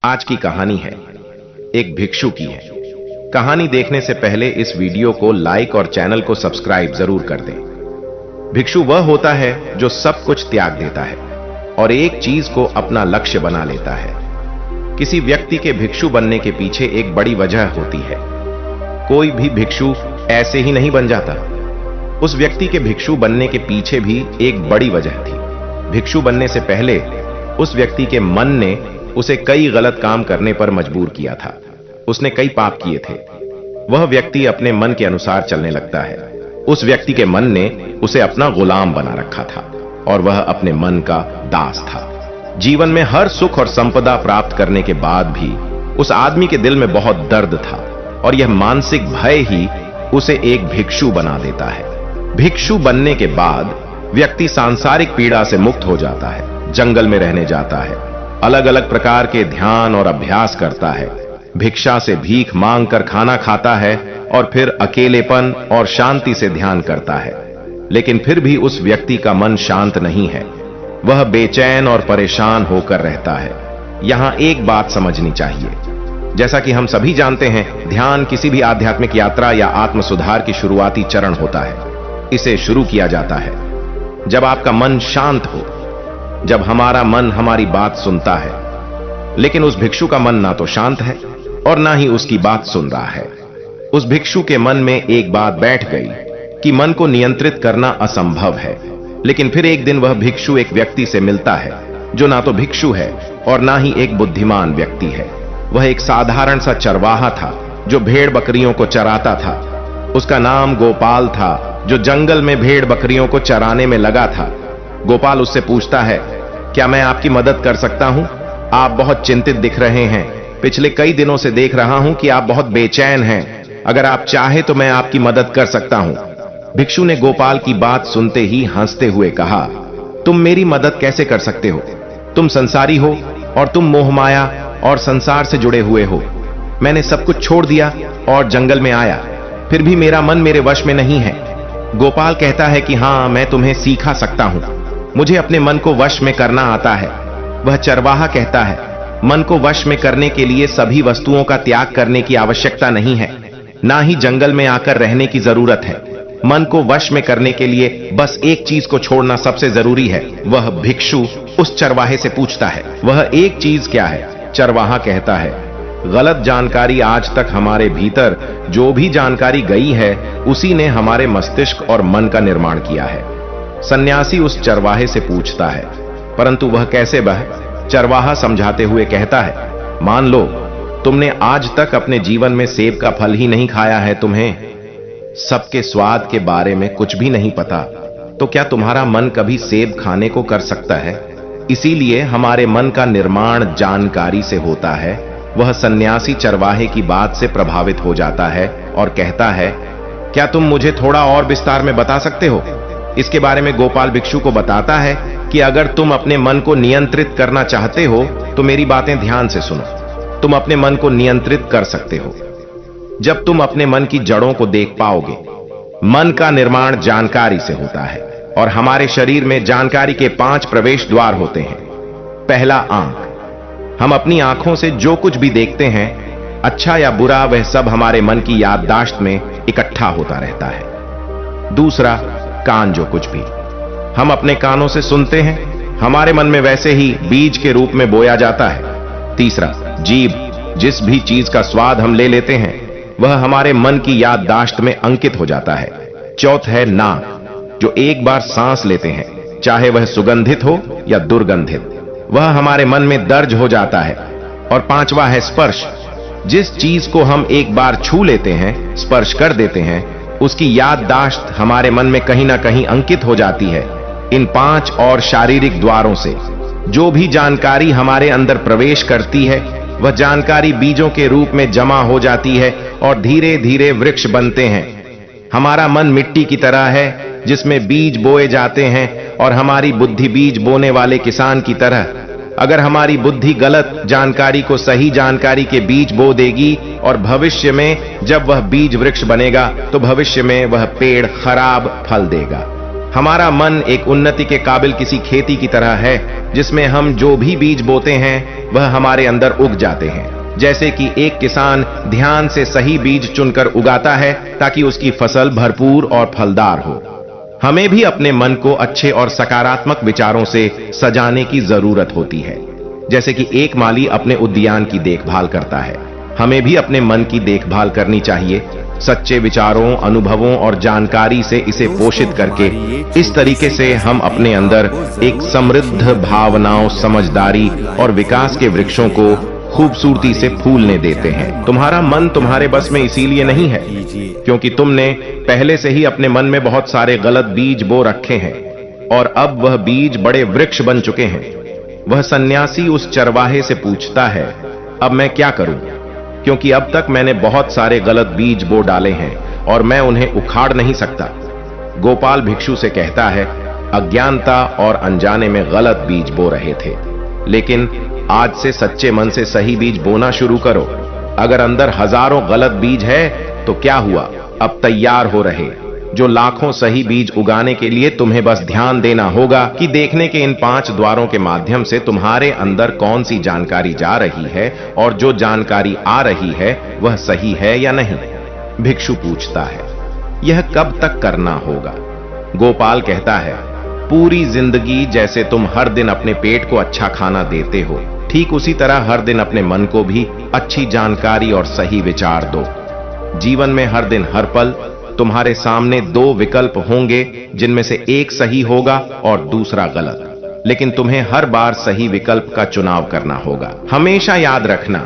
आज की कहानी है एक भिक्षु की है। कहानी देखने से पहले इस वीडियो को लाइक और चैनल को सब्सक्राइब जरूर कर दें। भिक्षु वह होता है जो सब कुछ त्याग देता है और एक चीज को अपना लक्ष्य बना लेता है। किसी व्यक्ति के भिक्षु बनने के पीछे एक बड़ी वजह होती है। कोई भी भिक्षु ऐसे ही नहीं बन जाता। उस व्यक्ति के भिक्षु बनने के पीछे भी एक बड़ी वजह थी। भिक्षु बनने से पहले उस व्यक्ति के मन ने उसे कई गलत काम करने पर मजबूर किया था। उसने कई पाप किए थे। वह व्यक्ति अपने मन के अनुसार चलने लगता है। उस व्यक्ति के मन ने उसे अपना गुलाम बना रखा था और वह अपने मन का दास था। जीवन में हर सुख और संपदा प्राप्त करने के बाद भी उस आदमी के दिल में बहुत दर्द था और यह मानसिक भय ही उसे एक भिक्षु बना देता है। भिक्षु बनने के बाद व्यक्ति सांसारिक पीड़ा से मुक्त हो जाता है, जंगल में रहने जाता है, अलग अलग प्रकार के ध्यान और अभ्यास करता है, भिक्षा से भीख मांग कर खाना खाता है और फिर अकेलेपन और शांति से ध्यान करता है। लेकिन फिर भी उस व्यक्ति का मन शांत नहीं है। वह बेचैन और परेशान होकर रहता है। यहां एक बात समझनी चाहिए। जैसा कि हम सभी जानते हैं, ध्यान किसी भी आध्यात्मिक यात्रा या आत्म सुधार की शुरुआती चरण होता है। इसे शुरू किया जाता है जब आपका मन शांत हो, जब हमारा मन हमारी बात सुनता है। लेकिन उस भिक्षु का मन ना तो शांत है और ना ही उसकी बात सुन रहा है। उस भिक्षु के मन में एक बात बैठ गई कि मन को नियंत्रित करना असंभव है। लेकिन फिर एक दिन वह भिक्षु एक व्यक्ति से मिलता है जो ना तो भिक्षु है और ना ही एक बुद्धिमान व्यक्ति है। वह एक साधारण सा चरवाहा था जो भेड़ बकरियों को चराता था। उसका नाम गोपाल था, जो जंगल में भेड़ बकरियों को चराने में लगा था। गोपाल उससे पूछता है, क्या मैं आपकी मदद कर सकता हूं? आप बहुत चिंतित दिख रहे हैं। पिछले कई दिनों से देख रहा हूं कि आप बहुत बेचैन हैं। अगर आप चाहे तो मैं आपकी मदद कर सकता हूं। भिक्षु ने गोपाल की बात सुनते ही हंसते हुए कहा, तुम मेरी मदद कैसे कर सकते हो? तुम संसारी हो और तुम मोहमाया और संसार से जुड़े हुए हो। मैंने सब कुछ छोड़ दिया और जंगल में आया, फिर भी मेरा मन मेरे वश में नहीं है। गोपाल कहता है कि हां, मैं तुम्हें सिखा सकता हूं। मुझे अपने मन को वश में करना आता है। वह चरवाहा कहता है, मन को वश में करने के लिए सभी वस्तुओं का त्याग करने की आवश्यकता नहीं है, ना ही जंगल में आकर रहने की जरूरत है। मन को वश में करने के लिए बस एक चीज को छोड़ना सबसे जरूरी है। वह भिक्षु उस चरवाहे से पूछता है, वह एक चीज क्या है? चरवाहा कहता है, गलत जानकारी। आज तक हमारे भीतर जो भी जानकारी गई है उसी ने हमारे मस्तिष्क और मन का निर्माण किया है। सन्यासी उस चरवाहे से पूछता है, परंतु वह कैसे? वह चरवाहा समझाते हुए कहता है, मान लो तुमने आज तक अपने जीवन में सेब का फल ही नहीं खाया है, तुम्हें सबके स्वाद के बारे में कुछ भी नहीं पता, तो क्या तुम्हारा मन कभी सेब खाने को कर सकता है? इसीलिए हमारे मन का निर्माण जानकारी से होता है। वह सन्यासी चरवाहे की बात से प्रभावित हो जाता है और कहता है, क्या तुम मुझे थोड़ा और विस्तार में बता सकते हो? इसके बारे में गोपाल भिक्षु को बताता है कि अगर तुम अपने मन को नियंत्रित करना चाहते हो तो मेरी बातें ध्यान से सुनो। तुम अपने मन को नियंत्रित कर सकते हो जब तुम अपने मन की जड़ों को देख पाओगे। मन का निर्माण जानकारी से होता है और हमारे शरीर में जानकारी के 5 प्रवेश द्वार होते हैं। पहला, आंख। हम अपनी आंखों से जो कुछ भी देखते हैं, अच्छा या बुरा, वह सब हमारे मन की याददाश्त में इकट्ठा होता रहता है। दूसरा, कान। जो कुछ भी हम अपने कानों से सुनते हैं, हमारे मन में वैसे ही बीज के रूप में बोया जाता है। तीसरा, जीभ। जिस भी चीज का स्वाद हम ले लेते हैं वह हमारे मन की याददाश्त में अंकित हो जाता है। चौथा है नाक। जो एक बार सांस लेते हैं, चाहे वह सुगंधित हो या दुर्गंधित, वह हमारे मन में दर्ज हो जाता है। और पांचवा है स्पर्श। जिस चीज को हम एक बार छू लेते हैं, स्पर्श कर देते हैं, उसकी याददाश्त हमारे मन में कहीं ना कहीं अंकित हो जाती है। इन 5 और शारीरिक द्वारों से जो भी जानकारी हमारे अंदर प्रवेश करती है, वह जानकारी बीजों के रूप में जमा हो जाती है और धीरे धीरे वृक्ष बनते हैं। हमारा मन मिट्टी की तरह है जिसमें बीज बोए जाते हैं और हमारी बुद्धि बीज बोने वाले किसान की तरह। अगर हमारी बुद्धि गलत जानकारी को सही जानकारी के बीज बो देगी और भविष्य में जब वह बीज वृक्ष बनेगा तो भविष्य में वह पेड़ खराब फल देगा। हमारा मन एक उन्नति के काबिल किसी खेती की तरह है, जिसमें हम जो भी बीज बोते हैं वह हमारे अंदर उग जाते हैं। जैसे कि एक किसान ध्यान से सही बीज चुनकर उगाता है ताकि उसकी फसल भरपूर और फलदार हो। हमें भी अपने मन को अच्छे और सकारात्मक विचारों से सजाने की जरूरत होती है। जैसे कि एक माली अपने उद्यान की देखभाल करता है, हमें भी अपने मन की देखभाल करनी चाहिए। सच्चे विचारों, अनुभवों और जानकारी से इसे पोषित करके इस तरीके से हम अपने अंदर एक समृद्ध भावनाओं, समझदारी और विकास के वृक्षों को खूबसूरती से फूलने देते हैं। तुम्हारा मन तुम्हारे बस में इसीलिए नहीं है क्योंकि तुमने पहले से ही अपने मन में बहुत सारे गलत बीज बो रखे हैं और अब वह बीज बड़े वृक्ष बन चुके हैं। वह सन्यासी उस चरवाहे से पूछता है, अब मैं क्या करूं? क्योंकि अब तक मैंने बहुत सारे गलत बीज बो डाले हैं और मैं उन्हें उखाड़ नहीं सकता। गोपाल भिक्षु से कहता है, अज्ञानता और अनजाने में गलत बीज बो रहे थे, लेकिन आज से सच्चे मन से सही बीज बोना शुरू करो। अगर अंदर हजारों गलत बीज है तो क्या हुआ, अब तैयार हो रहे जो लाखों सही बीज उगाने के लिए तुम्हें बस ध्यान देना होगा कि देखने के इन 5 द्वारों के माध्यम से तुम्हारे अंदर कौन सी जानकारी जा रही है और जो जानकारी आ रही है वह सही है या नहीं। भिक्षु पूछता है, यह कब तक करना होगा? गोपाल कहता है, पूरी जिंदगी जैसे तुम हर दिन अपने पेट को अच्छा खाना देते हो, ठीक उसी तरह हर दिन अपने मन को भी अच्छी जानकारी और सही विचार दो। जीवन में हर दिन हर पल तुम्हारे सामने 2 विकल्प होंगे, जिनमें से एक सही होगा और दूसरा गलत, लेकिन तुम्हें हर बार सही विकल्प का चुनाव करना होगा। हमेशा याद रखना,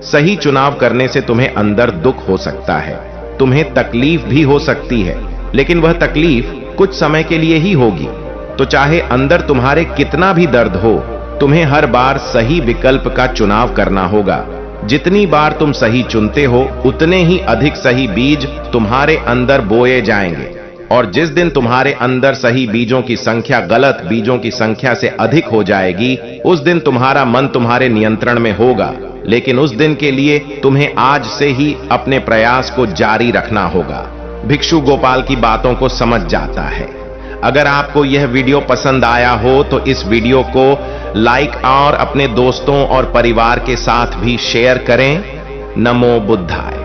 सही चुनाव करने से तुम्हें अंदर दुख हो सकता है, तुम्हें तकलीफ भी हो सकती है, लेकिन वह तकलीफ कुछ समय के लिए ही होगी। तो चाहे अंदर तुम्हारे कितना भी दर्द हो, तुम्हें हर बार सही विकल्प का चुनाव करना होगा। जितनी बार तुम सही चुनते हो, उतने ही अधिक सही बीज तुम्हारे अंदर बोए जाएंगे, और जिस दिन तुम्हारे अंदर सही बीजों की संख्या गलत बीजों की संख्या से अधिक हो जाएगी, उस दिन तुम्हारा मन तुम्हारे नियंत्रण में होगा। लेकिन उस दिन के लिए तुम्हें आज से ही अपने प्रयास को जारी रखना होगा। भिक्षु गोपाल की बातों को समझ जाता है। अगर आपको यह वीडियो पसंद आया हो तो इस वीडियो को लाइक और अपने दोस्तों और परिवार के साथ भी शेयर करें। नमो बुद्धाय।